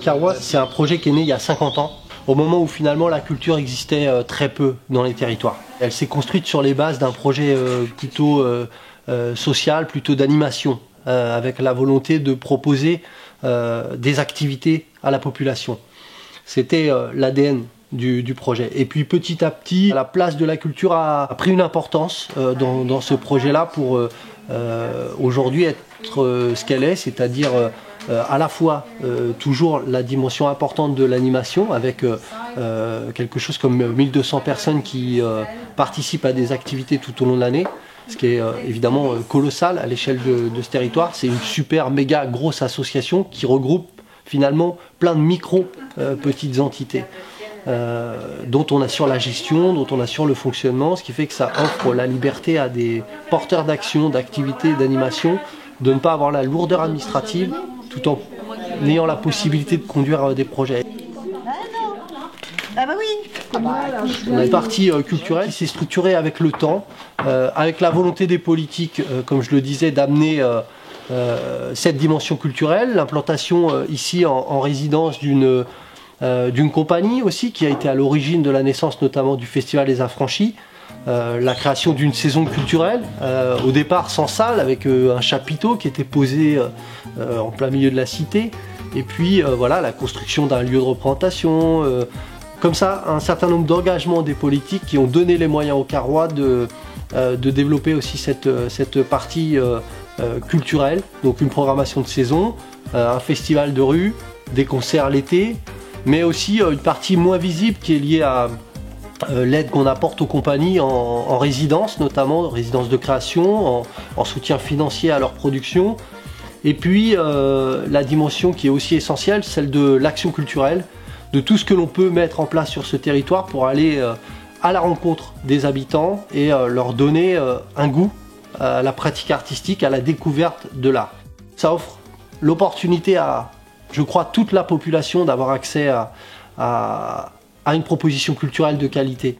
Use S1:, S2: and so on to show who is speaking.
S1: Carrois, c'est un projet qui est né il y a 50 ans, au moment où finalement la culture existait très peu dans les territoires. Elle s'est construite sur les bases d'un projet plutôt social, plutôt d'animation, avec la volonté de proposer des activités à la population. C'était l'ADN du projet. Et puis petit à petit, la place de la culture a pris une importance dans ce projet-là pour aujourd'hui être ce qu'elle est, c'est-à-dire à la fois toujours la dimension importante de l'animation avec quelque chose comme 1200 personnes qui participent à des activités tout au long de l'année, ce qui est évidemment colossal à l'échelle de ce territoire. C'est une super méga grosse association qui regroupe finalement plein de petites entités dont on assure la gestion, dont on assure le fonctionnement, ce qui fait que ça offre la liberté à des porteurs d'action, d'activités, d'animation de ne pas avoir la lourdeur administrative tout en ayant la possibilité de conduire des projets.
S2: Ah bah oui.
S1: On a une partie culturelle qui s'est structurée avec le temps, avec la volonté des politiques, comme je le disais, d'amener cette dimension culturelle, l'implantation ici en résidence d'une compagnie aussi qui a été à l'origine de la naissance notamment du Festival des Affranchis, la création d'une saison culturelle, au départ sans salle, avec un chapiteau qui était posé en plein milieu de la cité, et puis voilà, la construction d'un lieu de représentation, comme ça un certain nombre d'engagements des politiques qui ont donné les moyens aux Carrois de développer aussi cette partie culturelle, donc une programmation de saison, un festival de rue, des concerts l'été, mais aussi une partie moins visible qui est liée à l'aide qu'on apporte aux compagnies en résidence, notamment résidence de création, en soutien financier à leur production. Et puis la dimension qui est aussi essentielle, celle de l'action culturelle, de tout ce que l'on peut mettre en place sur ce territoire pour aller à la rencontre des habitants et leur donner un goût à la pratique artistique, à la découverte de l'art. Ça offre l'opportunité à, je crois, toute la population d'avoir accès à une proposition culturelle de qualité.